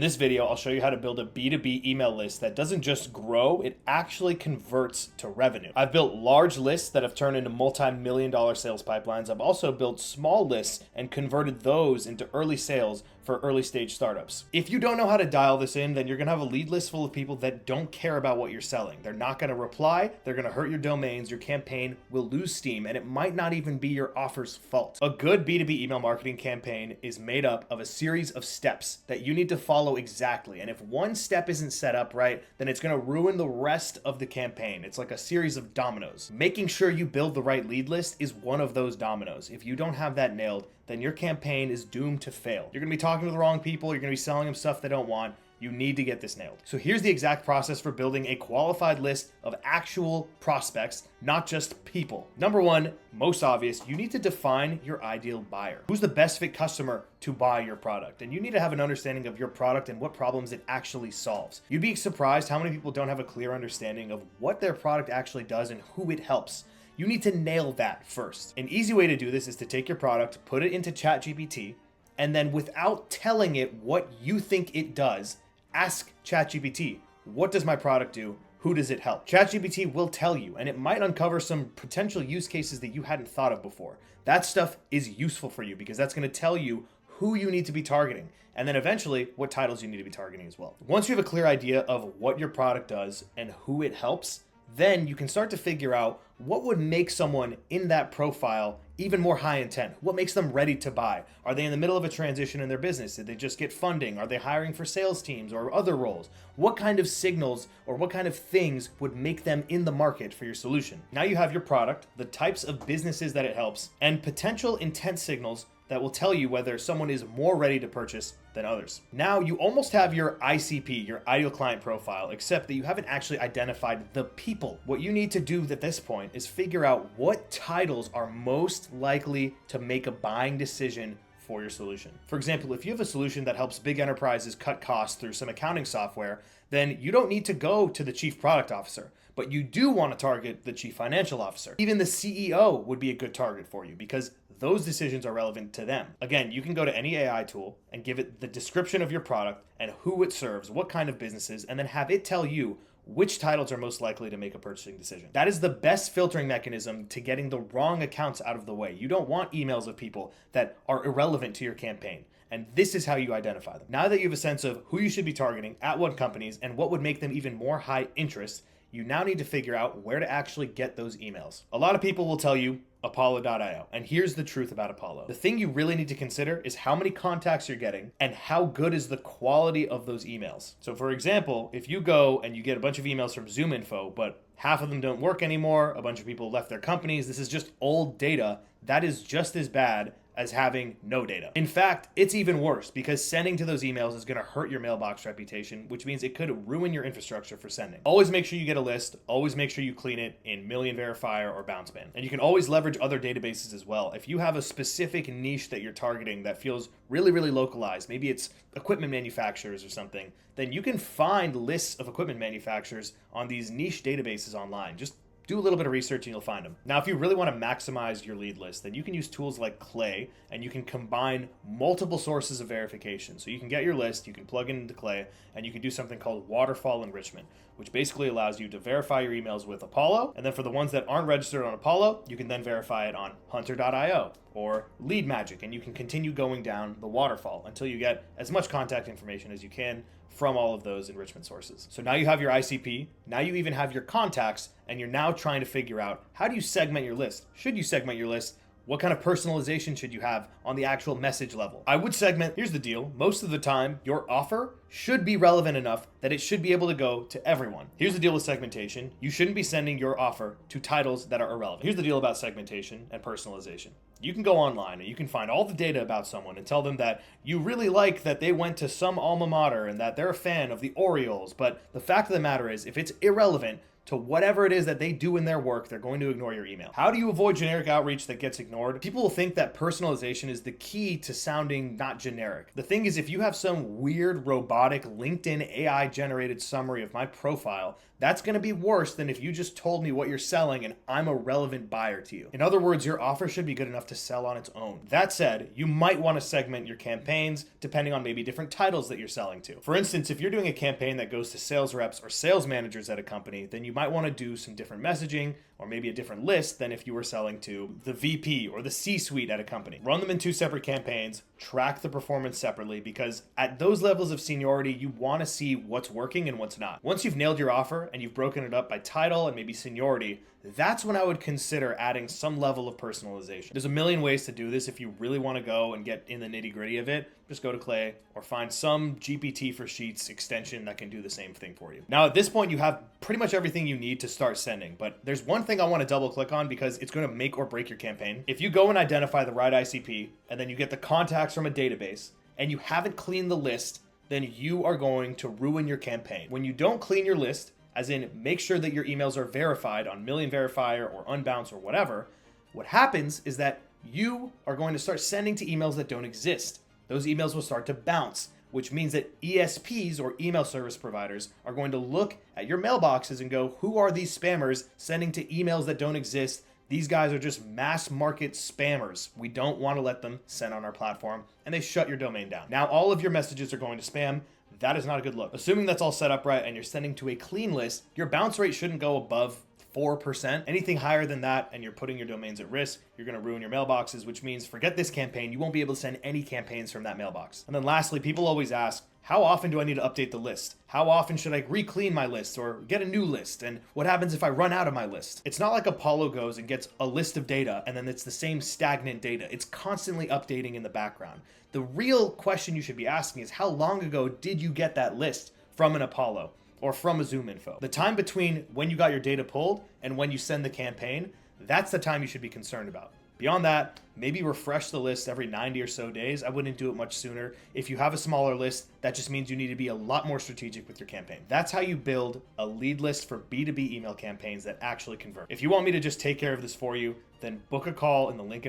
In this video, I'll show you how to build a B2B email list that doesn't just grow, it actually converts to revenue. I've built large lists that have turned into multi-million-dollar sales pipelines. I've also built small lists and converted those into early sales for early stage startups. If you don't know how to dial this in, then you're gonna have a lead list full of people that don't care about what you're selling. They're not gonna reply, they're gonna hurt your domains, your campaign will lose steam, and it might not even be your offer's fault. A good B2B email marketing campaign is made up of a series of steps that you need to follow exactly. And if one step isn't set up right, then it's gonna ruin the rest of the campaign. It's like a series of dominoes. Making sure you build the right lead list is one of those dominoes. If you don't have that nailed, then your campaign is doomed to fail. You're gonna be talking to the wrong people, you're gonna be selling them stuff they don't want. You need to get this nailed. So here's the exact process for building a qualified list of actual prospects, not just people. Number one, most obvious, you need to define your ideal buyer. Who's the best fit customer to buy your product? And you need to have an understanding of your product and what problems it actually solves. You'd be surprised how many people don't have a clear understanding of what their product actually does and who it helps. You need to nail that first. An easy way to do this is to take your product, put it into ChatGPT, and then without telling it what you think it does, ask ChatGPT, what does my product do? Who does it help? ChatGPT will tell you, and it might uncover some potential use cases that you hadn't thought of before. That stuff is useful for you because that's going to tell you who you need to be targeting, and then eventually what titles you need to be targeting as well. Once you have a clear idea of what your product does and who it helps, then you can start to figure out what would make someone in that profile even more high intent. What makes them ready to buy? Are they in the middle of a transition in their business? Did they just get funding? Are they hiring for sales teams or other roles? What kind of signals or what kind of things would make them in the market for your solution? Now you have your product, the types of businesses that it helps, and potential intent signals that will tell you whether someone is more ready to purchase than others. Now you almost have your ICP, your ideal client profile, except that you haven't actually identified the people. What you need to do at this point is figure out what titles are most likely to make a buying decision for your solution. For example, if you have a solution that helps big enterprises cut costs through some accounting software, then you don't need to go to the chief product officer, but you do want to target the chief financial officer. Even the CEO would be a good target for you because those decisions are relevant to them. Again, you can go to any AI tool and give it the description of your product and who it serves, what kind of businesses, and then have it tell you which titles are most likely to make a purchasing decision. That is the best filtering mechanism to getting the wrong accounts out of the way. You don't want emails of people that are irrelevant to your campaign. And this is how you identify them. Now that you have a sense of who you should be targeting, at what companies, and what would make them even more high interest, you now need to figure out where to actually get those emails. A lot of people will tell you Apollo.io. And here's the truth about Apollo. The thing you really need to consider is how many contacts you're getting and how good is the quality of those emails. So for example, if you go and you get a bunch of emails from ZoomInfo, but half of them don't work anymore, a bunch of people left their companies, this is just old data, that is just as bad as having no data. In fact, it's even worse because sending to those emails is gonna hurt your mailbox reputation, which means it could ruin your infrastructure for sending. Always make sure you get a list, always make sure you clean it in Million Verifier or BounceBin. And you can always leverage other databases as well. If you have a specific niche that you're targeting that feels really, really localized, maybe it's equipment manufacturers or something, then you can find lists of equipment manufacturers on these niche databases online. Just do a little bit of research and you'll find them. Now, if you really want to maximize your lead list, then you can use tools like Clay and you can combine multiple sources of verification. So you can get your list, you can plug it into Clay, and you can do something called waterfall enrichment, which basically allows you to verify your emails with Apollo. And then for the ones that aren't registered on Apollo, you can then verify it on Hunter.io or Lead Magic, and you can continue going down the waterfall until you get as much contact information as you can from all of those enrichment sources. So now you have your ICP, now you even have your contacts, and you're now trying to figure out how do you segment your list? Should you segment your list? What kind of personalization should you have on the actual message level? I would segment, here's the deal, most of the time, your offer should be relevant enough that it should be able to go to everyone. Here's the deal with segmentation. You shouldn't be sending your offer to titles that are irrelevant. Here's the deal about segmentation and personalization. You can go online and you can find all the data about someone and tell them that you really like that they went to some alma mater and that they're a fan of the Orioles. But the fact of the matter is, if it's irrelevant to whatever it is that they do in their work, they're going to ignore your email. How do you avoid generic outreach that gets ignored? People will think that personalization is the key to sounding not generic. The thing is, if you have some weird robotic LinkedIn AI generated summary of my profile, that's going to be worse than if you just told me what you're selling and I'm a relevant buyer to you. In other words, your offer should be good enough to sell on its own. That said, you might want to segment your campaigns depending on maybe different titles that you're selling to. For instance, if you're doing a campaign that goes to sales reps or sales managers at a company, then you might want to do some different messaging or maybe a different list than if you were selling to the VP or the C-suite at a company. Run them in 2 separate campaigns, track the performance separately, because at those levels of seniority, you want to see what's working and what's not. Once you've nailed your offer and you've broken it up by title and maybe seniority, that's when I would consider adding some level of personalization. There's a million ways to do this. If you really want to go and get in the nitty gritty of it, just go to Clay or find some GPT for Sheets extension that can do the same thing for you. Now, at this point, you have pretty much everything you need to start sending, but there's one thing I want to double click on because it's going to make or break your campaign. If you go and identify the right ICP and then you get the contacts from a database and you haven't cleaned the list, then you are going to ruin your campaign. When you don't clean your list, as in make sure that your emails are verified on Million Verifier or Unbounce or whatever, what happens is that you are going to start sending to emails that don't exist. Those emails will start to bounce, which means that ESPs or email service providers are going to look at your mailboxes and go, who are these spammers sending to emails that don't exist? These guys are just mass market spammers. We don't want to let them send on our platform, and they shut your domain down. Now all of your messages are going to spam. That is not a good look. Assuming that's all set up right and you're sending to a clean list, your bounce rate shouldn't go above 4%. Anything higher than that and you're putting your domains at risk, you're going to ruin your mailboxes, which means forget this campaign. You won't be able to send any campaigns from that mailbox. And then lastly, people always ask, how often do I need to update the list? How often should I re-clean my list or get a new list? And what happens if I run out of my list? It's not like Apollo goes and gets a list of data and then it's the same stagnant data. It's constantly updating in the background. The real question you should be asking is, how long ago did you get that list from an Apollo or from a Zoom Info? The time between when you got your data pulled and when you send the campaign, that's the time you should be concerned about. Beyond that, maybe refresh the list every 90 or so days. I wouldn't do it much sooner. If you have a smaller list, that just means you need to be a lot more strategic with your campaign. That's how you build a lead list for B2B email campaigns that actually convert. If you want me to just take care of this for you, then book a call in the link in